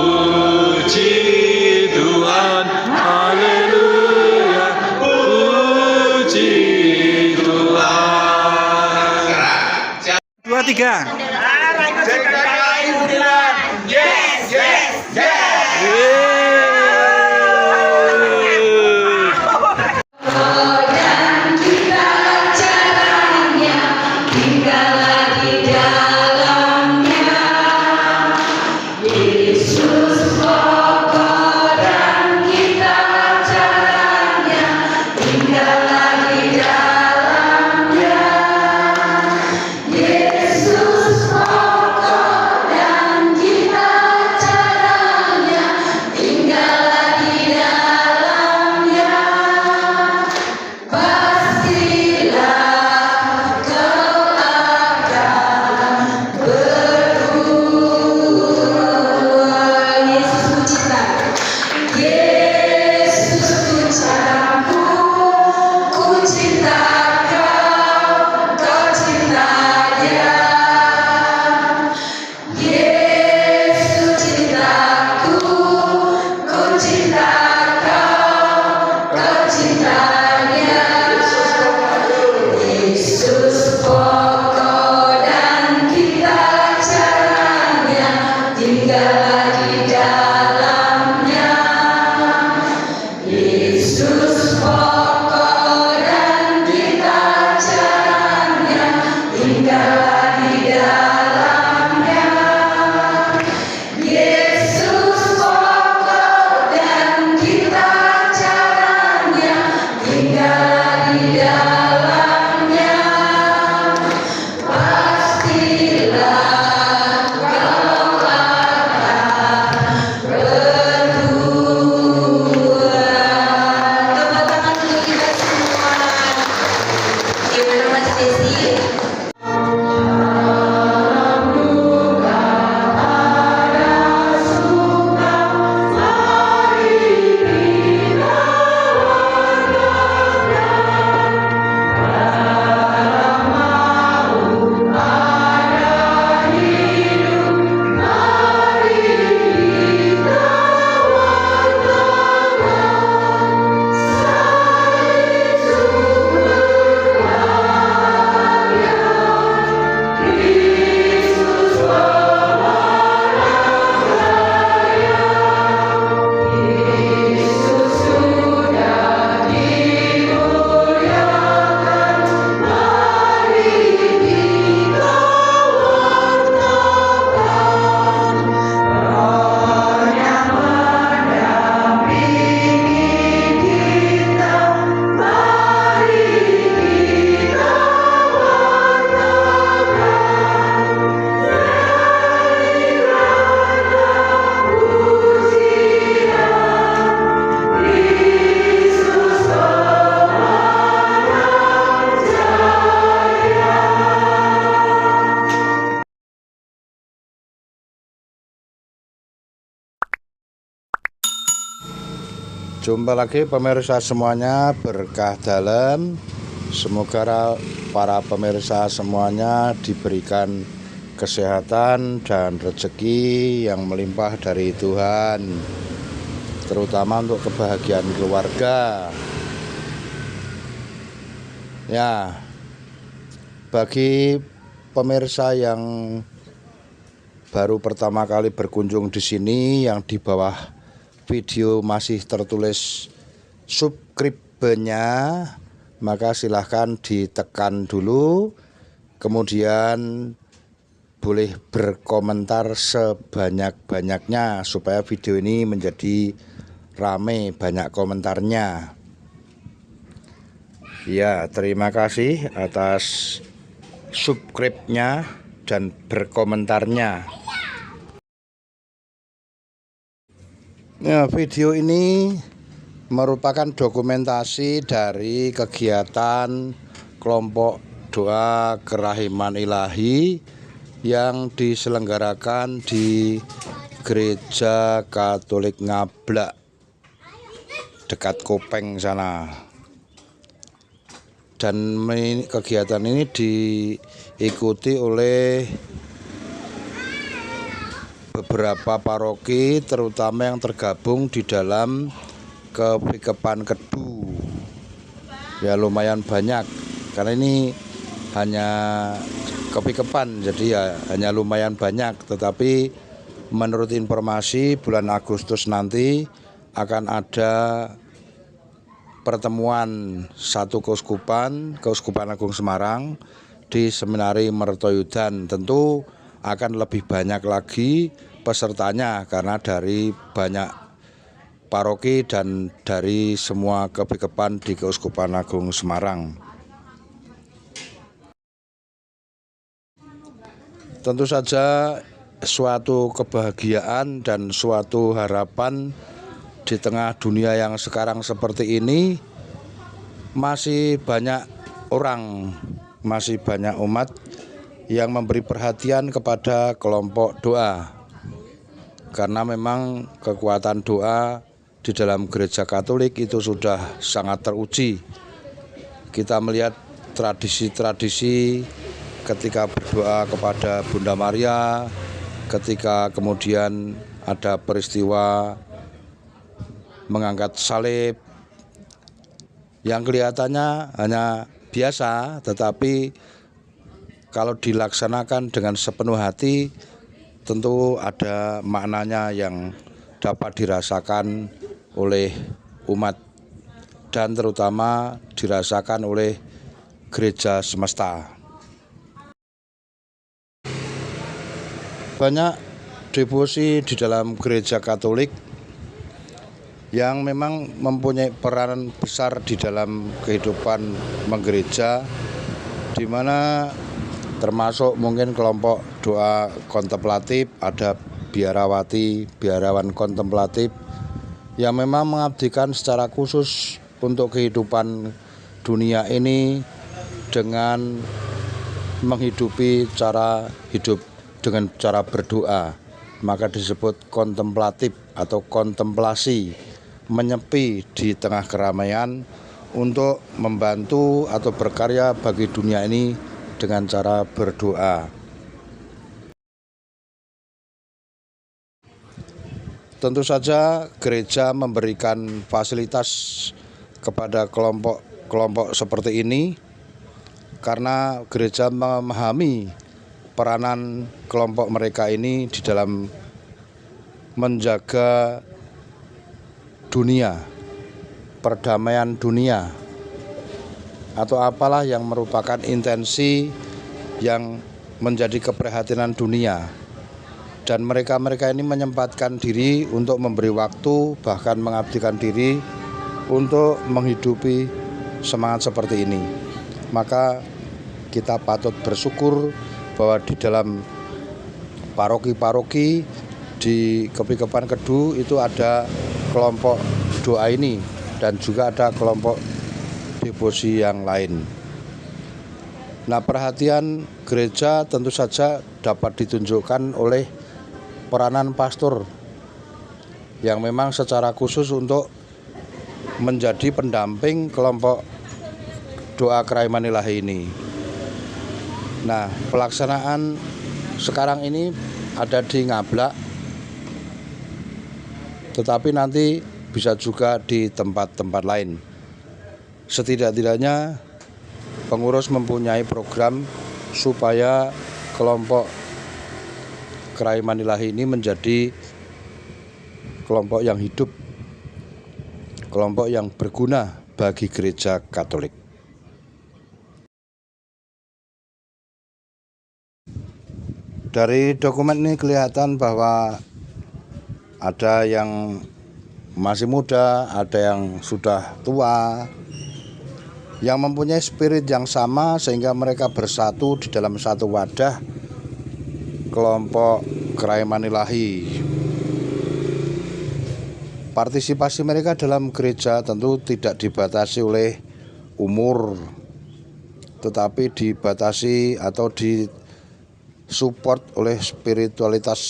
Puji Tuhan, haleluya. Puji Tuhan. 2, 3. Yes, yes, yes. Jumpa lagi pemirsa semuanya, berkah dalam. Semoga para pemirsa semuanya diberikan kesehatan dan rezeki yang melimpah dari Tuhan, terutama untuk kebahagiaan keluarga. Ya, bagi pemirsa yang baru pertama kali berkunjung di sini, yang di bawah video masih tertulis subscribe-nya, maka silahkan ditekan dulu, kemudian boleh berkomentar sebanyak-banyaknya supaya video ini menjadi rame, banyak komentarnya. Ya, terima kasih atas subscribe-nya dan berkomentarnya. Ya, video ini merupakan dokumentasi dari kegiatan kelompok doa kerahiman ilahi yang diselenggarakan di Gereja Katolik Ngablak dekat Kopeng sana. Dan kegiatan ini diikuti oleh beberapa paroki terutama yang tergabung di dalam Kepikepan Kedu. Ya lumayan banyak karena ini hanya Kepikepan, jadi ya hanya lumayan banyak, tetapi menurut informasi bulan Agustus nanti akan ada pertemuan satu Keuskupan Agung Semarang di Seminari Mertoyudan. Tentu akan lebih banyak lagi pesertanya karena dari banyak paroki dan dari semua kepikepan di Keuskupan Agung Semarang. Tentu saja suatu kebahagiaan dan suatu harapan di tengah dunia yang sekarang seperti ini. Masih banyak orang, masih banyak umat yang memberi perhatian kepada kelompok doa, karena memang kekuatan doa di dalam gereja Katolik itu sudah sangat teruji. Kita melihat tradisi-tradisi ketika berdoa kepada Bunda Maria, ketika kemudian ada peristiwa mengangkat salib yang kelihatannya hanya biasa, tetapi kalau dilaksanakan dengan sepenuh hati tentu ada maknanya yang dapat dirasakan oleh umat dan terutama dirasakan oleh gereja semesta. Banyak devosi di dalam gereja Katolik yang memang mempunyai peran besar di dalam kehidupan menggereja, di mana termasuk mungkin kelompok doa kontemplatif, ada biarawan kontemplatif yang memang mengabdikan secara khusus untuk kehidupan dunia ini dengan menghidupi cara hidup dengan cara berdoa, maka disebut kontemplatif atau kontemplasi, menyepi di tengah keramaian untuk membantu atau berkarya bagi dunia ini dengan cara berdoa. Tentu saja gereja memberikan fasilitas kepada kelompok seperti ini karena gereja memahami peranan kelompok mereka ini di dalam menjaga dunia, perdamaian dunia, atau apalah yang merupakan intensi yang menjadi keprihatinan dunia. Dan mereka-mereka ini menyempatkan diri untuk memberi waktu, bahkan mengabdikan diri untuk menghidupi semangat seperti ini. Maka kita patut bersyukur bahwa di dalam paroki-paroki di Kepikepan Kedu itu ada kelompok doa ini dan juga ada kelompok devosi yang lain. Nah, perhatian gereja tentu saja dapat ditunjukkan oleh peranan pastor yang memang secara khusus untuk menjadi pendamping kelompok doa Kraimani Ilahi ini. Nah, pelaksanaan sekarang ini ada di Ngablak, tetapi nanti bisa juga di tempat-tempat lain. Setidak-tidaknya pengurus mempunyai program supaya kelompok Kraimani Ilahi ini menjadi kelompok yang hidup, kelompok yang berguna bagi gereja Katolik. Dari dokumen ini kelihatan bahwa ada yang masih muda, ada yang sudah tua, yang mempunyai spirit yang sama sehingga mereka bersatu di dalam satu wadah kelompok Kraimani Ilahi. Partisipasi mereka dalam gereja tentu tidak dibatasi oleh umur, tetapi dibatasi atau disupport oleh spiritualitas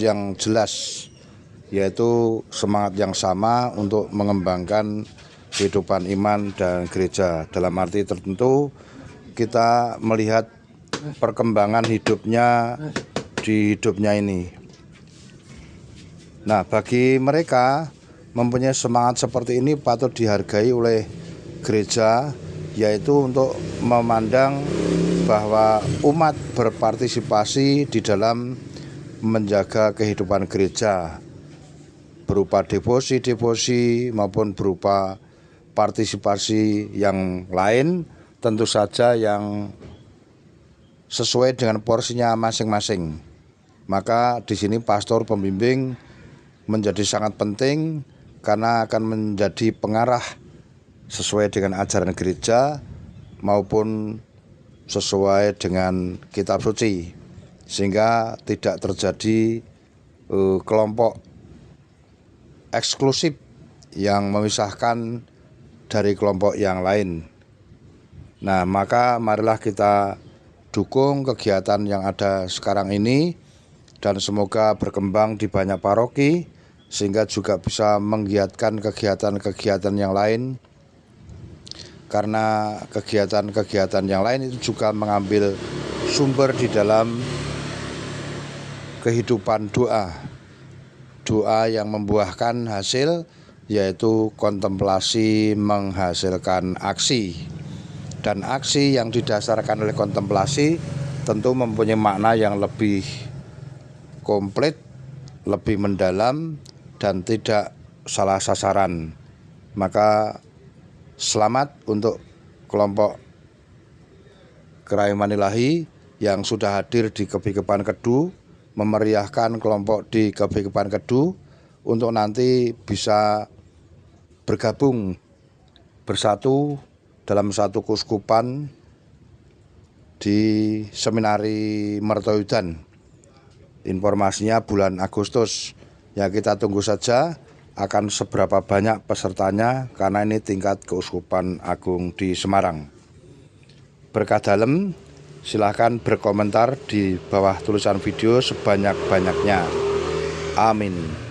yang jelas, yaitu semangat yang sama untuk mengembangkan kehidupan iman dan gereja. Dalam arti tertentu kita melihat perkembangan hidupnya di hidupnya ini. Nah, bagi mereka mempunyai semangat seperti ini patut dihargai oleh gereja, yaitu untuk memandang bahwa umat berpartisipasi di dalam menjaga kehidupan gereja berupa devosi maupun berupa partisipasi yang lain, tentu saja yang sesuai dengan porsinya masing-masing. Maka di sini pastor pembimbing menjadi sangat penting karena akan menjadi pengarah sesuai dengan ajaran gereja maupun sesuai dengan kitab suci, sehingga tidak terjadi kelompok eksklusif yang memisahkan dari kelompok yang lain. Nah, maka marilah kita dukung kegiatan yang ada sekarang ini dan semoga berkembang di banyak paroki sehingga juga bisa menggiatkan kegiatan-kegiatan yang lain, karena kegiatan-kegiatan yang lain itu juga mengambil sumber di dalam kehidupan doa yang membuahkan hasil, yaitu kontemplasi menghasilkan aksi, dan aksi yang didasarkan oleh kontemplasi tentu mempunyai makna yang lebih komplit, lebih mendalam, dan tidak salah sasaran. Maka selamat untuk kelompok Kerayuman Ilahi yang sudah hadir di Kebikepan Kedu, memeriahkan kelompok di Kebikepan Kedu untuk nanti bisa bergabung bersatu dalam satu keuskupan di Seminari Mertoyudan. Informasinya bulan Agustus. Ya, kita tunggu saja akan seberapa banyak pesertanya karena ini tingkat Keuskupan Agung di Semarang. Berkah dalem, silahkan berkomentar di bawah tulisan video sebanyak-banyaknya. Amin.